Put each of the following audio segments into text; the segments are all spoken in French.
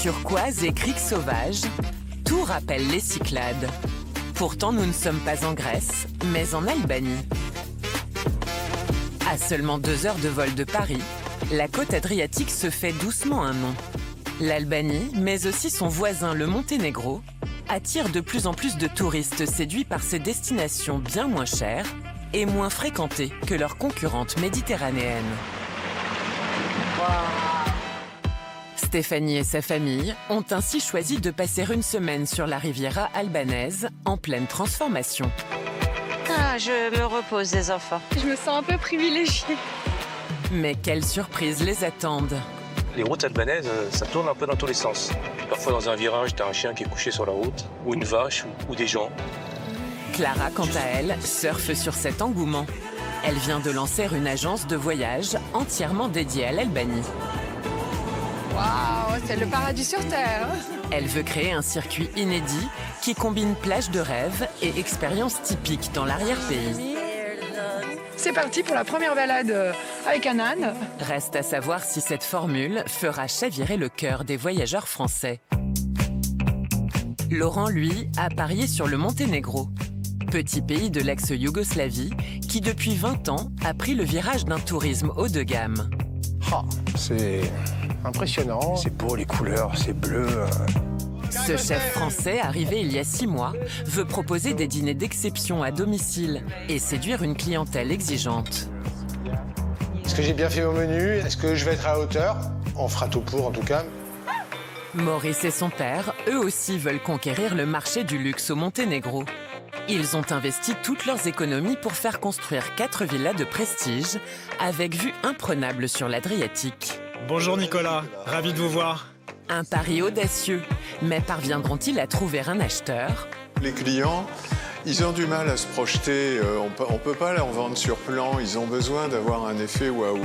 turquoise et criques sauvages, tout rappelle les Cyclades. Pourtant, nous ne sommes pas en Grèce, mais en Albanie. À seulement 2 heures de vol de Paris, la côte adriatique se fait doucement un nom. L'Albanie, mais aussi son voisin le Monténégro, attire de plus en plus de touristes séduits par ces destinations bien moins chères et moins fréquentées que leurs concurrentes méditerranéennes. Stéphanie et sa famille ont ainsi choisi de passer une semaine sur la Riviera albanaise en pleine transformation. Ah, je me repose des enfants. Je me sens un peu privilégiée. Mais quelles surprises les attendent? Les routes albanaises, ça tourne un peu dans tous les sens. Parfois dans un virage, t'as un chien qui est couché sur la route, ou une vache, ou des gens. Clara, quant à elle, surfe sur cet engouement. Elle vient de lancer une agence de voyage entièrement dédiée à l'Albanie. Waouh, c'est le paradis sur Terre. Elle veut créer un circuit inédit qui combine plage de rêve et expériences typiques dans l'arrière-pays. C'est parti pour la première balade avec un âne. Reste à savoir si cette formule fera chavirer le cœur des voyageurs français. Laurent, lui, a parié sur le Monténégro, petit pays de l'ex-Yougoslavie qui, depuis 20 ans, a pris le virage d'un tourisme haut de gamme. Oh, c'est impressionnant, c'est beau les couleurs, c'est bleu. Ce chef français, arrivé il y a 6 mois, veut proposer des dîners d'exception à domicile et séduire une clientèle exigeante. Est-ce que j'ai bien fait mon menu? Est-ce que je vais être à la hauteur? On fera tout pour en tout cas. Maurice et son père, eux aussi, veulent conquérir le marché du luxe au Monténégro. Ils ont investi toutes leurs économies pour faire construire 4 villas de prestige avec vue imprenable sur l'Adriatique. Bonjour Nicolas, ravi de vous voir. Un pari audacieux, mais parviendront-ils à trouver un acheteur? Les clients, ils ont du mal à se projeter. On peut pas leur vendre sur plan. Ils ont besoin d'avoir un effet waouh.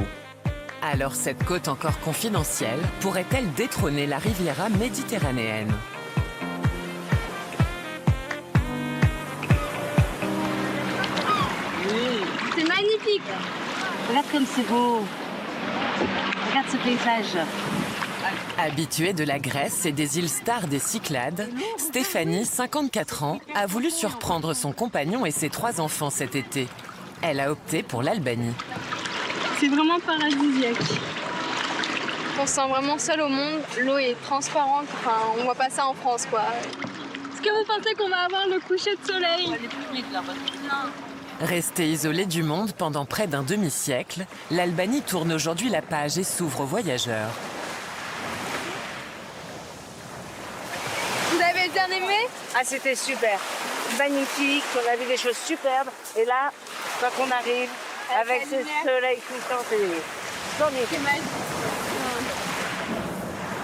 Alors cette côte encore confidentielle pourrait-elle détrôner la Riviera méditerranéenne? C'est magnifique. Regarde comme c'est beau. Regarde ce paysage. Habituée de la Grèce et des îles stars des Cyclades, Stéphanie, 54 ans, a voulu surprendre son compagnon et ses 3 enfants cet été. Elle a opté pour l'Albanie. C'est vraiment paradisiaque. On se sent vraiment seul au monde. L'eau est transparente. Enfin, on voit pas ça en France, quoi. Est-ce que vous pensez qu'on va avoir le coucher de soleil? Restée isolée du monde pendant près d'un demi-siècle, l'Albanie tourne aujourd'hui la page et s'ouvre aux voyageurs. Vous avez bien aimé? Ah, c'était super. Magnifique, on a vu des choses superbes. Et là, quand on arrive, avec ce soleil couchant, c'est magnifique.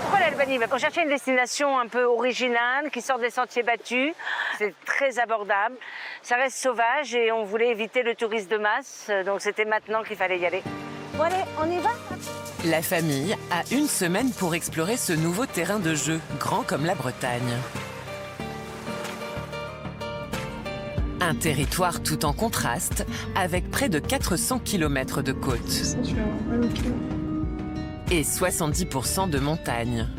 Pourquoi l'Albanie? On cherchait une destination un peu originale, qui sort des sentiers battus. C'est très abordable. Ça reste sauvage et on voulait éviter le tourisme de masse. Donc c'était maintenant qu'il fallait y aller. Bon allez, on y va? La famille a 1 semaine pour explorer ce nouveau terrain de jeu, grand comme la Bretagne. Un territoire tout en contraste, avec près de 400 km de côte. Et 70% de montagne.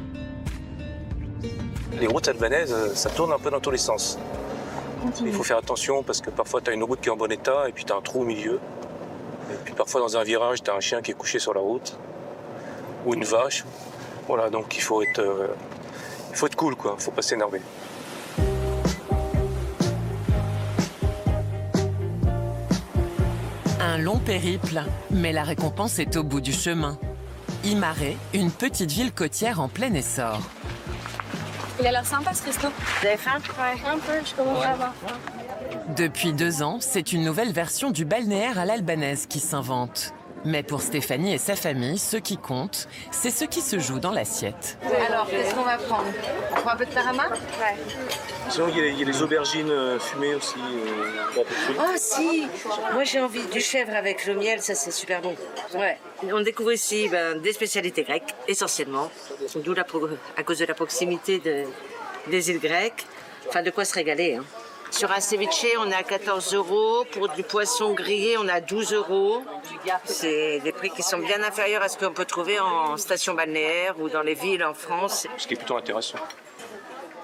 Les routes albanaises, ça tourne un peu dans tous les sens. Il faut faire attention parce que parfois tu as une route qui est en bon état et puis tu as un trou au milieu. Et puis parfois dans un virage, tu as un chien qui est couché sur la route. Ou une vache. Voilà, donc il faut être cool, quoi. Il faut pas s'énerver. Un long périple, mais la récompense est au bout du chemin. Imare, une petite ville côtière en plein essor. Il a l'air sympa ce resto. Vous avez faim? Ouais, un peu, je commence à avoir. Depuis 2 ans, c'est une nouvelle version du balnéaire à l'albanaise qui s'invente. Mais pour Stéphanie et sa famille, ce qui compte, c'est ce qui se joue dans l'assiette. Alors, qu'est-ce qu'on va prendre? On prend un peu de tarama? Ouais. Sinon, il y a les aubergines fumées aussi. Oh si! Moi j'ai envie du chèvre avec le miel, ça c'est super bon. Ouais. On découvre ici des spécialités grecques, essentiellement. À cause de la proximité des îles grecques. Enfin, de quoi se régaler. Hein. Sur un ceviche, on est à 14 €. Pour du poisson grillé, on est à 12 €. C'est des prix qui sont bien inférieurs à ce qu'on peut trouver en station balnéaire ou dans les villes en France. Ce qui est plutôt intéressant.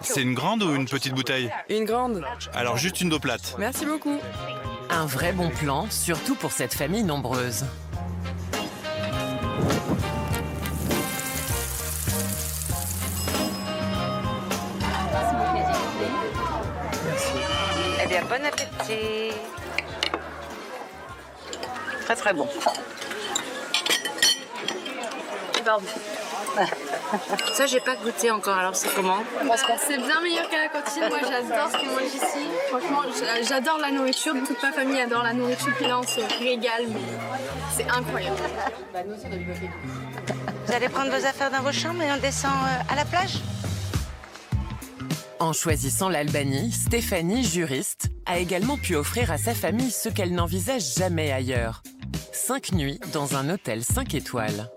C'est une grande ou une petite bouteille? Une grande. Alors juste une d'eau plate. Merci beaucoup. Un vrai bon plan, surtout pour cette famille nombreuse. Eh bien, bon appétit. Très très bon. Ça, j'ai pas goûté encore, alors c'est comment? C'est bien meilleur qu'à la cantine. Moi, j'adore ce qu'ils mangent ici. Franchement, j'adore la nourriture. Toute ma famille adore la nourriture. Puis là, on se régale, mais c'est incroyable. Vous allez prendre vos affaires dans vos chambres et on descend à la plage? En choisissant l'Albanie, Stéphanie, juriste, a également pu offrir à sa famille ce qu'elle n'envisage jamais ailleurs. 5 nuits dans un hôtel 5 étoiles.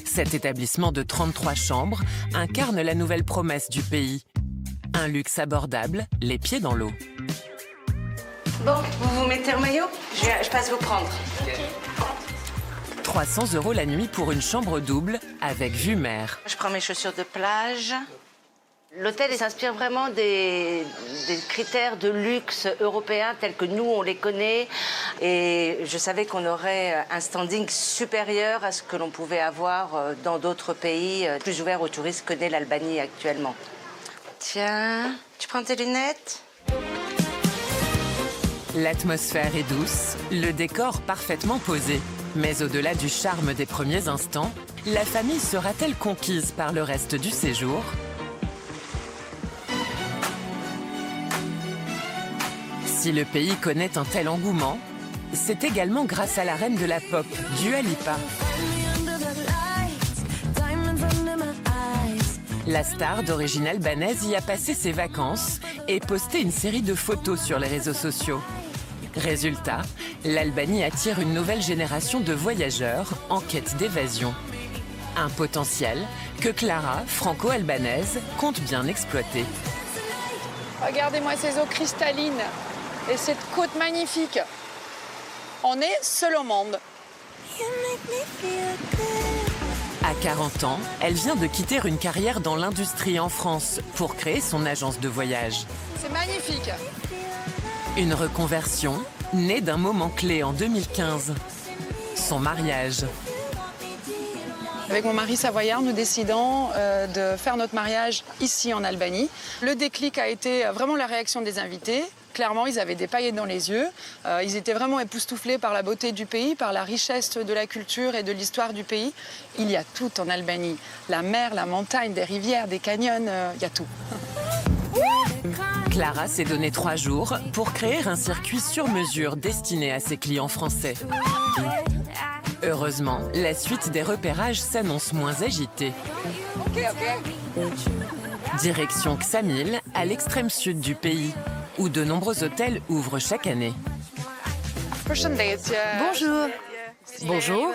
Cet établissement de 33 chambres incarne la nouvelle promesse du pays. Un luxe abordable, les pieds dans l'eau. Bon, vous vous mettez en maillot? Je passe vous prendre. 300 € la nuit pour une chambre double avec vue mer. Je prends mes chaussures de plage. L'hôtel s'inspire vraiment des critères de luxe européens tels que nous, on les connaît. Et je savais qu'on aurait un standing supérieur à ce que l'on pouvait avoir dans d'autres pays plus ouverts aux touristes que n'est l'Albanie actuellement. Tiens, tu prends tes lunettes? L'atmosphère est douce, le décor parfaitement posé. Mais au-delà du charme des premiers instants, la famille sera-t-elle conquise par le reste du séjour ? Si le pays connaît un tel engouement, c'est également grâce à la reine de la pop, Dua Lipa. La star d'origine albanaise y a passé ses vacances et posté une série de photos sur les réseaux sociaux. Résultat, l'Albanie attire une nouvelle génération de voyageurs en quête d'évasion. Un potentiel que Clara, franco-albanaise, compte bien exploiter. Regardez-moi ces eaux cristallines et cette côte magnifique. On est seul au monde. À 40 ans, elle vient de quitter une carrière dans l'industrie en France pour créer son agence de voyage. C'est magnifique. Une reconversion née d'un moment clé en 2015, son mariage. Avec mon mari savoyard, nous décidons de faire notre mariage ici en Albanie. Le déclic a été vraiment la réaction des invités. Clairement, ils avaient des paillettes dans les yeux. Ils étaient vraiment époustouflés par la beauté du pays, par la richesse de la culture et de l'histoire du pays. Il y a tout en Albanie. La mer, la montagne, des rivières, des canyons, il y a tout. Clara s'est donné 3 jours pour créer un circuit sur mesure destiné à ses clients français. Heureusement, la suite des repérages s'annonce moins agitée. Direction Ksamil, à l'extrême sud du pays, où de nombreux hôtels ouvrent chaque année. Bonjour. Bonjour.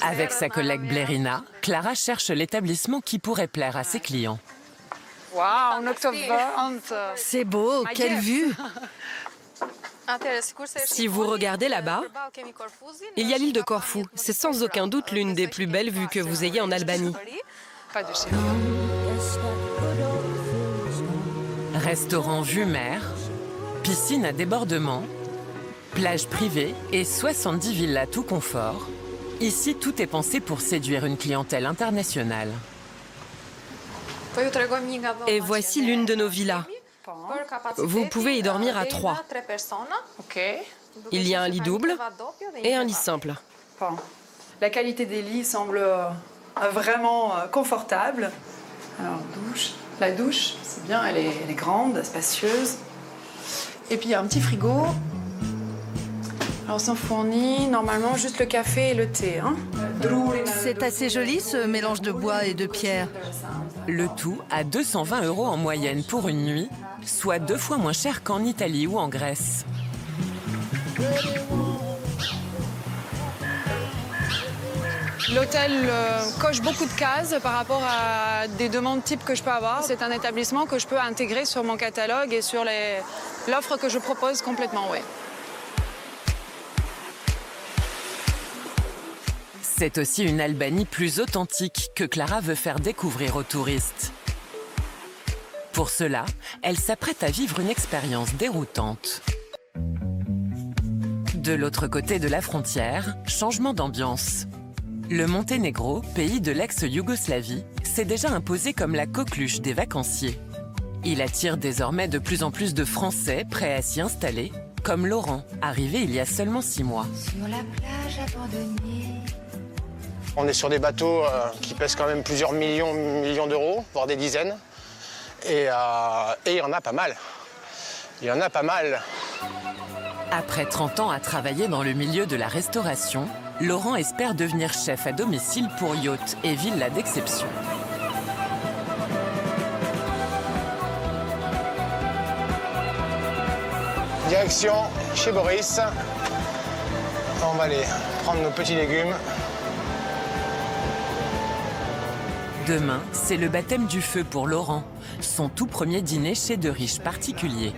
Avec sa collègue Blerina, Clara cherche l'établissement qui pourrait plaire à ses clients. C'est beau, quelle vue! Si vous regardez là-bas, il y a l'île de Corfou. C'est sans aucun doute l'une des plus belles vues que vous ayez en Albanie. Restaurant vue mer, piscine à débordement, plage privée et 70 villas tout confort. Ici, tout est pensé pour séduire une clientèle internationale. Et voici l'une de nos villas. Vous pouvez y dormir à 3. Il y a un lit double et un lit simple. La qualité des lits semble vraiment confortable. Alors, la douche, c'est bien, elle est grande, spacieuse. Et puis, il y a un petit frigo. Alors, on s'en fournit normalement juste le café et le thé. Hein. C'est assez joli, ce mélange de bois et de pierre. Le tout à 220 € en moyenne pour une nuit, soit 2 fois moins cher qu'en Italie ou en Grèce. L'hôtel coche beaucoup de cases par rapport à des demandes types que je peux avoir. C'est un établissement que je peux intégrer sur mon catalogue et sur l'offre que je propose complètement, oui. C'est aussi une Albanie plus authentique que Clara veut faire découvrir aux touristes. Pour cela, elle s'apprête à vivre une expérience déroutante. De l'autre côté de la frontière, changement d'ambiance. Le Monténégro, pays de l'ex-Yougoslavie, s'est déjà imposé comme la coqueluche des vacanciers. Il attire désormais de plus en plus de Français prêts à s'y installer, comme Laurent, arrivé il y a seulement 6 mois. Sur la plage abandonnée. On est sur des bateaux qui pèsent quand même plusieurs millions d'euros, voire des dizaines. Et il y en a pas mal. Il y en a pas mal. Après 30 ans à travailler dans le milieu de la restauration, Laurent espère devenir chef à domicile pour yachts et villas d'exception. Direction chez Boris. On va aller prendre nos petits légumes. Demain, c'est le baptême du feu pour Laurent, son tout premier dîner chez de riches particuliers.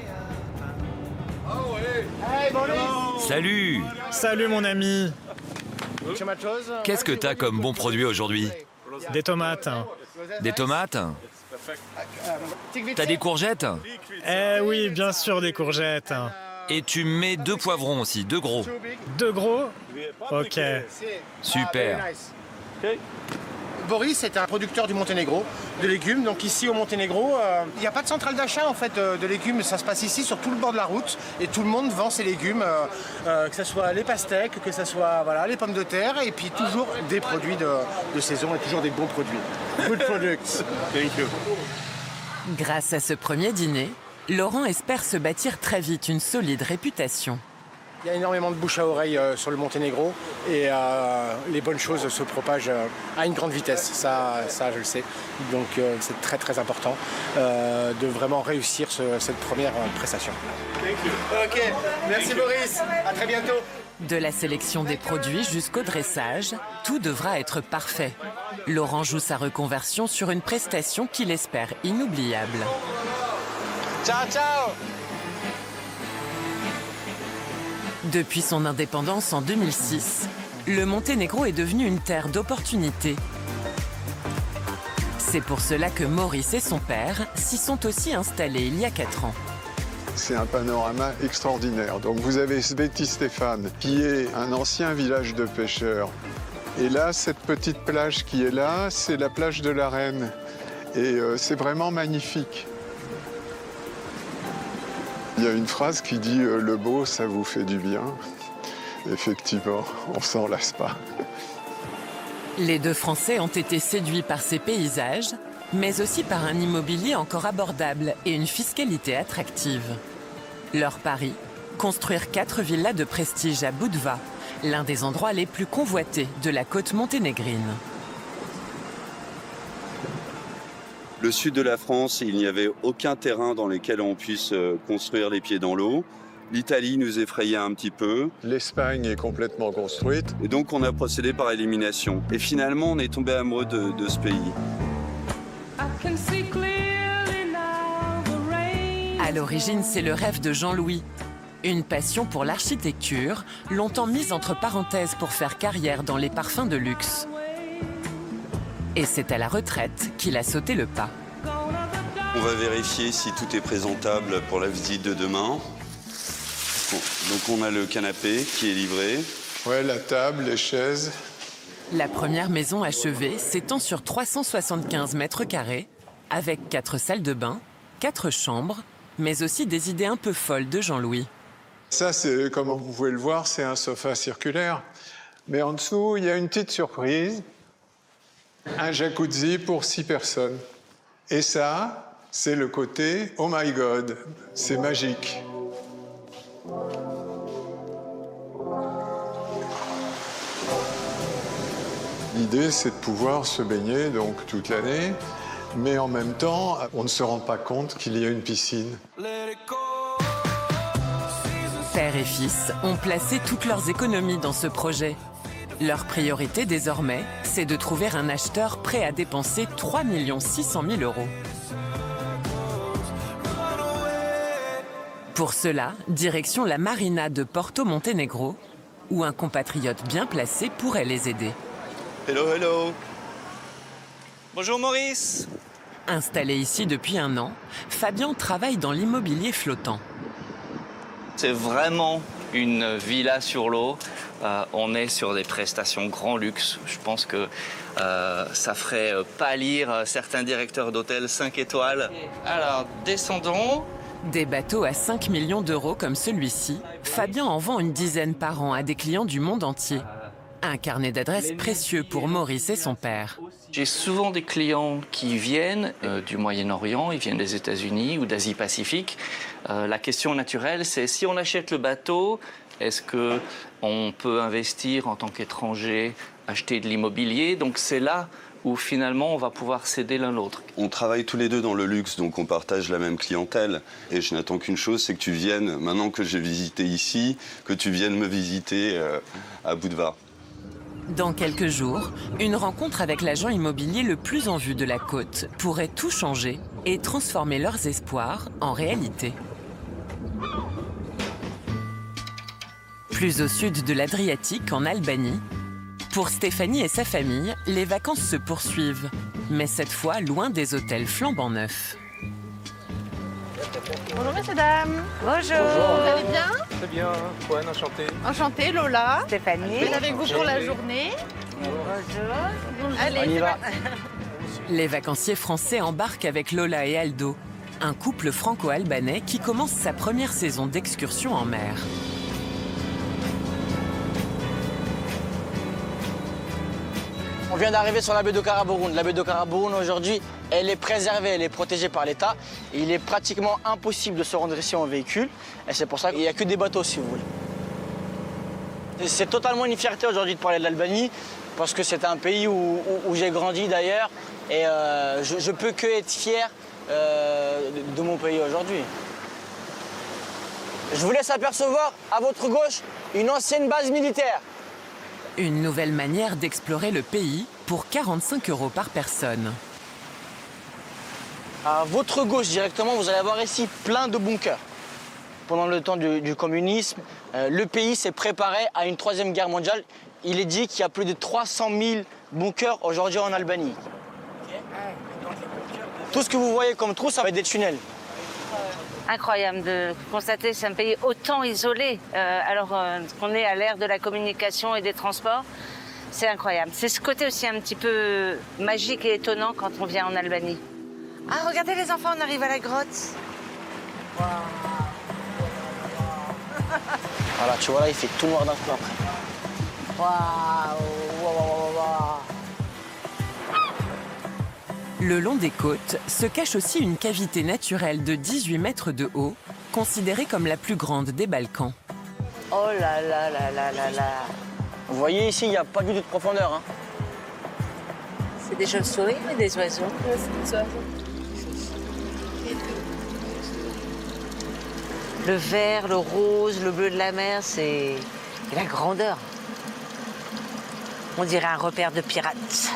Salut! Salut mon ami. Qu'est-ce que t'as comme bon produit aujourd'hui? Des tomates. Des tomates? T'as des courgettes? Eh oui, bien sûr, des courgettes. Et tu mets 2 poivrons aussi, 2 gros. 2 gros? Ok. Super. Boris est un producteur du Monténégro de légumes. Donc ici au Monténégro, il n'y a pas de centrale d'achat en fait de légumes. Ça se passe ici sur tout le bord de la route et tout le monde vend ses légumes, que ce soit les pastèques, que ce soit les pommes de terre et puis toujours des produits de saison et toujours des bons produits. Good products. Thank you. Grâce à ce premier dîner, Laurent espère se bâtir très vite une solide réputation. Il y a énormément de bouche à oreille sur le Monténégro et les bonnes choses se propagent à une grande vitesse, ça je le sais. Donc c'est très très important de vraiment réussir cette première prestation. Ok, merci Boris, à très bientôt. De la sélection des produits jusqu'au dressage, tout devra être parfait. Laurent joue sa reconversion sur une prestation qu'il espère inoubliable. Ciao, ciao! Depuis son indépendance en 2006, le Monténégro est devenu une terre d'opportunités. C'est pour cela que Maurice et son père s'y sont aussi installés il y a 4 ans. C'est un panorama extraordinaire. Donc vous avez Sveti Stefan, qui est un ancien village de pêcheurs. Et là, cette petite plage qui est là, c'est la plage de la Reine. Et c'est vraiment magnifique. Il y a une phrase qui dit « le beau, ça vous fait du bien ». Effectivement, on s'en lasse pas. Les 2 Français ont été séduits par ces paysages, mais aussi par un immobilier encore abordable et une fiscalité attractive. Leur pari, construire 4 villas de prestige à Budva, l'un des endroits les plus convoités de la côte monténégrine. Le sud de la France, il n'y avait aucun terrain dans lequel on puisse construire les pieds dans l'eau. L'Italie nous effrayait un petit peu. L'Espagne est complètement construite. Et donc on a procédé par élimination. Et finalement, on est tombé amoureux de ce pays. À l'origine, c'est le rêve de Jean-Louis. Une passion pour l'architecture, longtemps mise entre parenthèses pour faire carrière dans les parfums de luxe. Et c'est à la retraite qu'il a sauté le pas. On va vérifier si tout est présentable pour la visite de demain. Donc on a le canapé qui est livré. Ouais, la table, les chaises. La première maison achevée s'étend sur 375 mètres carrés, avec 4 salles de bain, 4 chambres, mais aussi des idées un peu folles de Jean-Louis. Ça, c'est, comme vous pouvez le voir, c'est un sofa circulaire. Mais en dessous, il y a une petite surprise. Un jacuzzi pour 6 personnes. Et ça, c'est le côté « Oh my God », c'est magique. L'idée, c'est de pouvoir se baigner donc toute l'année, mais en même temps, on ne se rend pas compte qu'il y a une piscine. Père et fils ont placé toutes leurs économies dans ce projet. Leur priorité désormais, c'est de trouver un acheteur prêt à dépenser 3 600 000 €. Pour cela, direction la marina de Porto Montenegro, où un compatriote bien placé pourrait les aider. Hello, hello. Bonjour Maurice. Installé ici depuis 1 an, Fabien travaille dans l'immobilier flottant. C'est vraiment une villa sur l'eau. On est sur des prestations grand luxe. Je pense que ça ferait pâlir certains directeurs d'hôtels 5 étoiles. Alors, descendons. Des bateaux à 5 millions d'euros comme celui-ci, Fabien en vend une dizaine par an à des clients du monde entier. Un carnet d'adresses précieux pour Maurice et son père. J'ai souvent des clients qui viennent du Moyen-Orient, ils viennent des États-Unis ou d'Asie-Pacifique. La question naturelle, c'est si on achète le bateau, est-ce qu'on peut investir en tant qu'étranger, acheter de l'immobilier? Donc c'est là où finalement on va pouvoir s'aider l'un l'autre. On travaille tous les deux dans le luxe, donc on partage la même clientèle. Et je n'attends qu'une chose, c'est que tu viennes, maintenant que j'ai visité ici, que tu viennes me visiter à Budva. Dans quelques jours, une rencontre avec l'agent immobilier le plus en vue de la côte pourrait tout changer et transformer leurs espoirs en réalité. Plus au sud de l'Adriatique, en Albanie, pour Stéphanie et sa famille, les vacances se poursuivent, mais cette fois loin des hôtels flambant neufs. Bonjour messieurs, dames. Bonjour. Vous allez bien? Très bien, Juan, enchanté. Enchantée, Lola. Stéphanie. Je suis avec vous pour la journée. Bonjour. Allez, On y va. Les vacanciers français embarquent avec Lola et Aldo, un couple franco-albanais qui commence sa première saison d'excursion en mer. On vient d'arriver sur la baie de Karaburun. La baie de Karaburun, aujourd'hui, elle est préservée, elle est protégée par l'État. Il est pratiquement impossible de se rendre ici en véhicule. Et c'est pour ça qu'il n'y a que des bateaux, si vous voulez. C'est totalement une fierté aujourd'hui de parler de l'Albanie, parce que c'est un pays où j'ai grandi d'ailleurs. Et je peux que être fier de mon pays aujourd'hui. Je vous laisse apercevoir, à votre gauche, une ancienne base militaire. Une nouvelle manière d'explorer le pays pour 45 € par personne. À votre gauche directement, vous allez avoir ici plein de bunkers. Pendant le temps du communisme, le pays s'est préparé à une 3e guerre mondiale. Il est dit qu'il y a plus de 300 000 bunkers aujourd'hui en Albanie. Tout ce que vous voyez comme trou, ça va être des tunnels. Incroyable de constater que c'est un pays autant isolé alors qu'on est à l'ère de la communication et des transports. C'est incroyable. C'est ce côté aussi un petit peu magique et étonnant quand on vient en Albanie. Ah, regardez les enfants, on arrive à la grotte. Wow. Voilà, tu vois là, il fait tout noir d'un coup après. Waouh. Le long des côtes se cache aussi une cavité naturelle de 18 mètres de haut, considérée comme la plus grande des Balkans. Oh là là là là là là. Vous voyez ici, il n'y a pas du tout de profondeur. Hein. C'est des chauves-souris ou des oiseaux? Ouais, c'est des oiseaux. Le vert, le rose, le bleu de la mer, c'est la grandeur. On dirait un repère de pirates.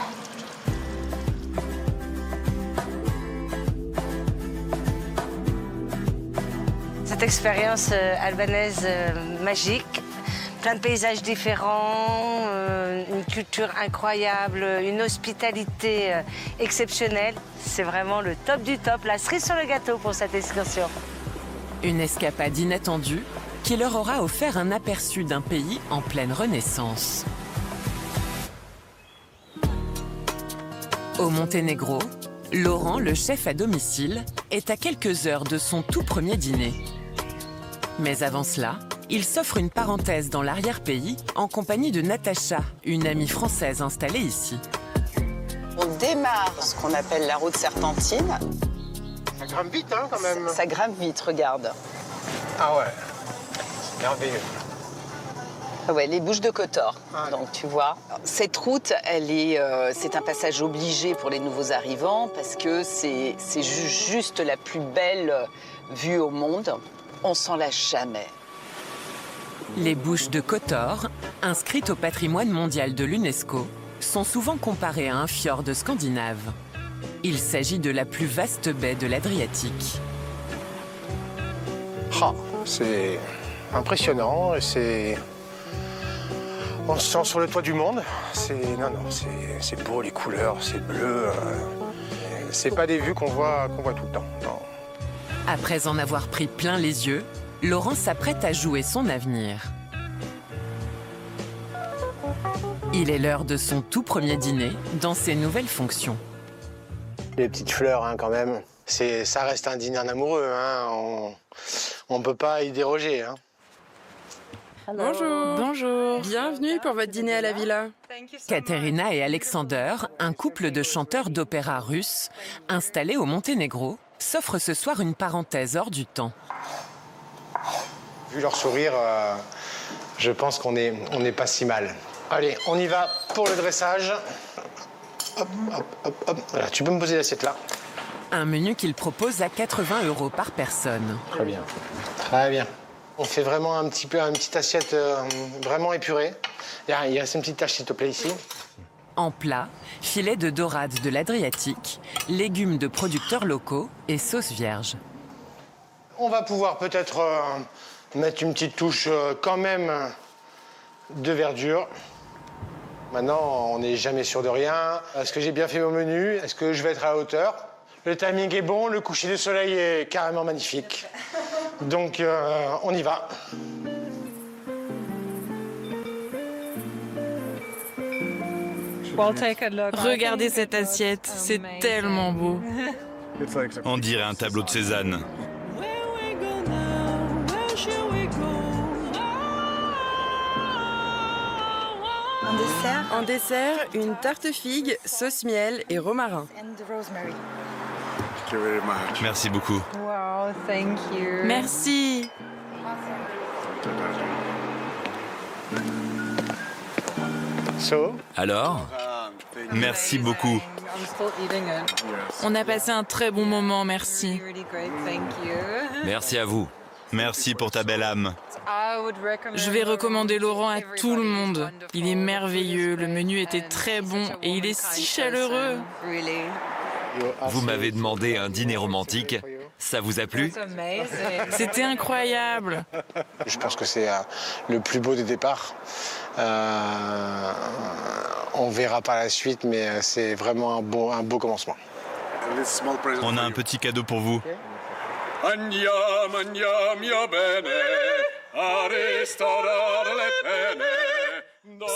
Cette expérience albanaise magique, plein de paysages différents, une culture incroyable, une hospitalité exceptionnelle. C'est vraiment le top du top, la cerise sur le gâteau pour cette excursion. Une escapade inattendue qui leur aura offert un aperçu d'un pays en pleine renaissance. Au Monténégro, Laurent, le chef à domicile, est à quelques heures de son tout premier dîner. Mais avant cela, il s'offre une parenthèse dans l'arrière-pays en compagnie de Natacha, une amie française installée ici. On démarre ce qu'on appelle la route serpentine. Ça grimpe vite, hein, quand même. Ça grimpe vite, regarde. Ah ouais, merveilleux. Ah ouais, les Bouches de Kotor. Ah, donc tu vois, cette route, c'est un passage obligé pour les nouveaux arrivants parce que c'est juste la plus belle vue au monde. On s'en lâche jamais. Les bouches de Kotor, inscrites au patrimoine mondial de l'UNESCO, sont souvent comparées à un fjord scandinave. Il s'agit de la plus vaste baie de l'Adriatique. Oh, c'est impressionnant, on se sent sur le toit du monde. C'est beau, les couleurs, c'est bleu. C'est pas des vues qu'on voit tout le temps. Non. Après en avoir pris plein les yeux, Laurent s'apprête à jouer son avenir. Il est l'heure de son tout premier dîner dans ses nouvelles fonctions. Les petites fleurs, hein, quand même. Ça reste un dîner en amoureux. Hein. On ne peut pas y déroger. Hein. Bonjour. Bonjour. Bienvenue pour votre dîner à la villa. Katerina et Alexander, un couple de chanteurs d'opéra russes, installés au Monténégro, s'offrent ce soir une parenthèse hors du temps. Vu leur sourire, je pense qu'on n'est pas si mal. Allez, on y va pour le dressage. Hop, hop, hop, hop. Voilà, tu peux me poser l'assiette là. Un menu qu'il propose à 80 € par personne. Très bien. Très bien. On fait vraiment une petite assiette vraiment épurée. Il reste une petite tâche, s'il te plaît, ici. En plat, filet de dorade de l'Adriatique, légumes de producteurs locaux et sauce vierge. On va pouvoir peut-être mettre une petite touche quand même de verdure. Maintenant, on n'est jamais sûr de rien. Est-ce que j'ai bien fait mon menu? Est-ce que je vais être à la hauteur? Le timing est bon, le coucher du soleil est carrément magnifique. Donc, on y va. Regardez cette assiette, c'est tellement beau. On dirait un tableau de Cézanne. En dessert, une tarte figue, sauce miel et romarin. Merci beaucoup. Wow, thank you. Merci. Alors? Merci beaucoup. On a passé un très bon moment, merci. Merci à vous. Merci pour ta belle âme. Je vais recommander Laurent à tout le monde. Il est merveilleux, le menu était très bon et il est si chaleureux. Vous m'avez demandé un dîner romantique. Ça vous a plu? C'était incroyable. Je pense que c'est le plus beau des départs. On verra par la suite, mais c'est vraiment un beau commencement. On a un petit cadeau pour vous.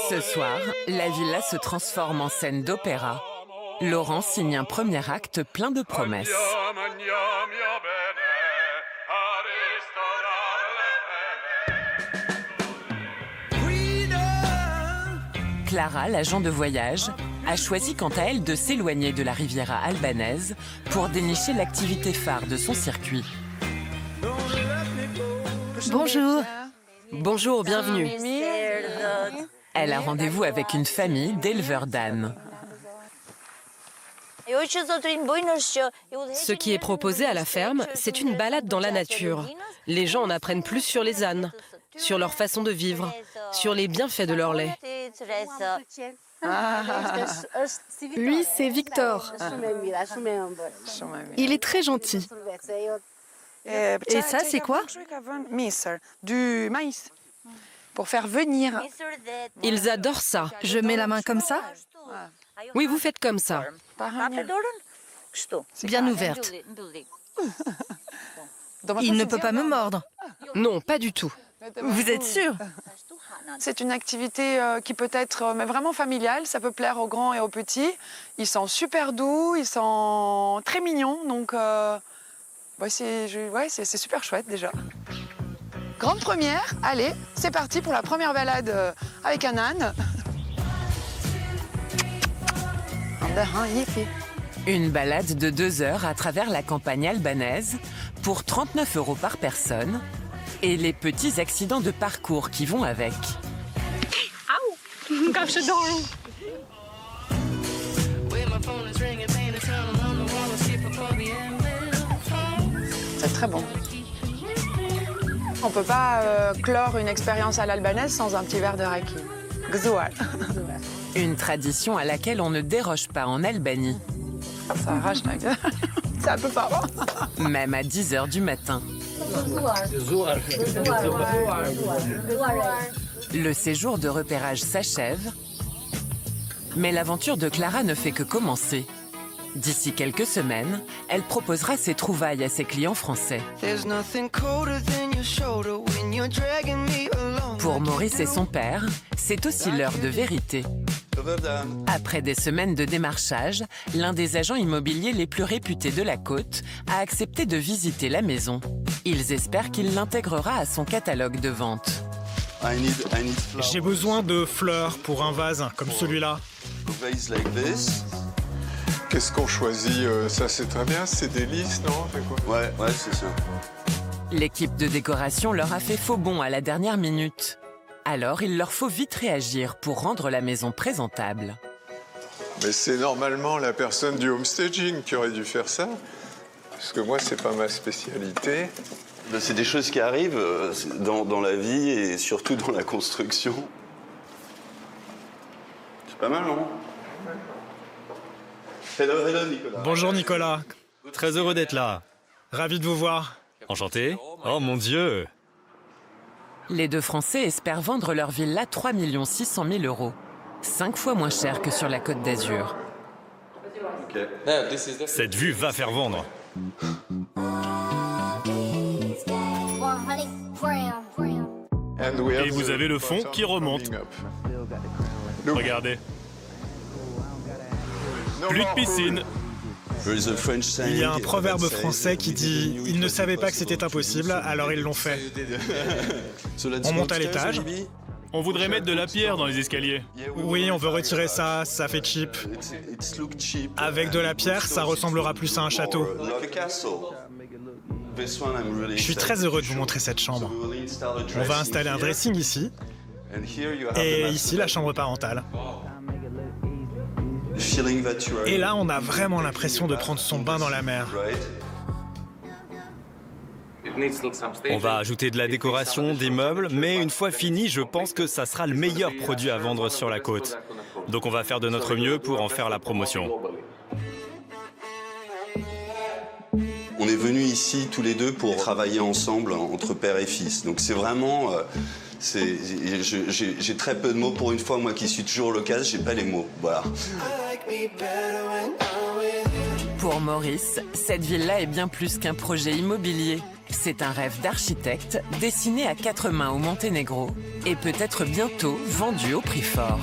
Ce soir, la villa se transforme en scène d'opéra. Laurent signe un premier acte plein de promesses. Clara, l'agent de voyage, a choisi quant à elle de s'éloigner de la Riviera albanaise pour dénicher l'activité phare de son circuit. Bonjour. Bonjour, bienvenue. Elle a rendez-vous avec une famille d'éleveurs d'ânes. Ce qui est proposé à la ferme, c'est une balade dans la nature. Les gens en apprennent plus sur les ânes, sur leur façon de vivre, sur les bienfaits de leur lait. Lui, c'est Victor. Il est très gentil. Et ça, c'est quoi? Du maïs. Pour faire venir. Ils adorent ça. Je mets la main comme ça? Oui, vous faites comme ça. Bien ouverte. Il ne peut pas me mordre. Non, pas du tout. Vous êtes sûr? C'est une activité qui peut être mais vraiment familiale, ça peut plaire aux grands et aux petits. Ils sont super doux, ils sont très mignons, donc c'est super chouette déjà. Grande première, allez, c'est parti pour la première balade avec un âne. Une balade de 2 heures à travers la campagne albanaise pour 39 € par personne et les petits accidents de parcours qui vont avec. C'est très bon. On ne peut pas clore une expérience à l'albanaise sans un petit verre de raki. Gzoual. Une tradition à laquelle on ne déroge pas en Albanie. Ça arrache la gueule. C'est un peu parlant. Même à 10h du matin. Le séjour de repérage s'achève, mais l'aventure de Clara ne fait que commencer. D'ici quelques semaines, elle proposera ses trouvailles à ses clients français. Pour Maurice et son père, c'est aussi l'heure de vérité. Après des semaines de démarchage, l'un des agents immobiliers les plus réputés de la côte a accepté de visiter la maison. Ils espèrent qu'il l'intégrera à son catalogue de vente. J'ai besoin de fleurs pour un vase comme celui-là. Qu'est-ce qu'on choisit? Ça, c'est très bien, c'est des lys, non? Ouais, c'est ça. L'équipe de décoration leur a fait faux bond à la dernière minute. Alors, il leur faut vite réagir pour rendre la maison présentable. Mais c'est normalement la personne du homestaging qui aurait dû faire ça. Parce que moi, c'est pas ma spécialité. C'est des choses qui arrivent dans la vie et surtout dans la construction. C'est pas mal, non? Hello, Nicolas. Bonjour Nicolas. Très heureux d'être là. Ravi de vous voir. Enchanté. Oh mon Dieu. Les deux Français espèrent vendre leur villa 3 600 000 €. 5 fois moins cher que sur la Côte d'Azur. Cette vue va faire vendre. Et vous avez le fond qui remonte. Regardez. Plus de piscine. Il y a un proverbe français qui dit « Ils ne savaient pas que c'était impossible, alors ils l'ont fait ». On monte à l'étage. On voudrait mettre de la pierre dans les escaliers. Oui, on veut retirer ça, ça fait cheap. Avec de la pierre, ça ressemblera plus à un château. Je suis très heureux de vous montrer cette chambre. On va installer un dressing ici. Et ici, la chambre parentale. Et là, on a vraiment l'impression de prendre son bain dans la mer. On va ajouter de la décoration, des meubles, mais une fois fini, je pense que ça sera le meilleur produit à vendre sur la côte. Donc on va faire de notre mieux pour en faire la promotion. On est venus ici tous les deux pour travailler ensemble entre père et fils. Donc c'est vraiment... j'ai très peu de mots pour une fois, moi qui suis toujours local, j'ai pas les mots. Voilà. Pour Maurice, cette villa est bien plus qu'un projet immobilier. C'est un rêve d'architecte dessiné à 4 mains au Monténégro et peut-être bientôt vendu au prix fort.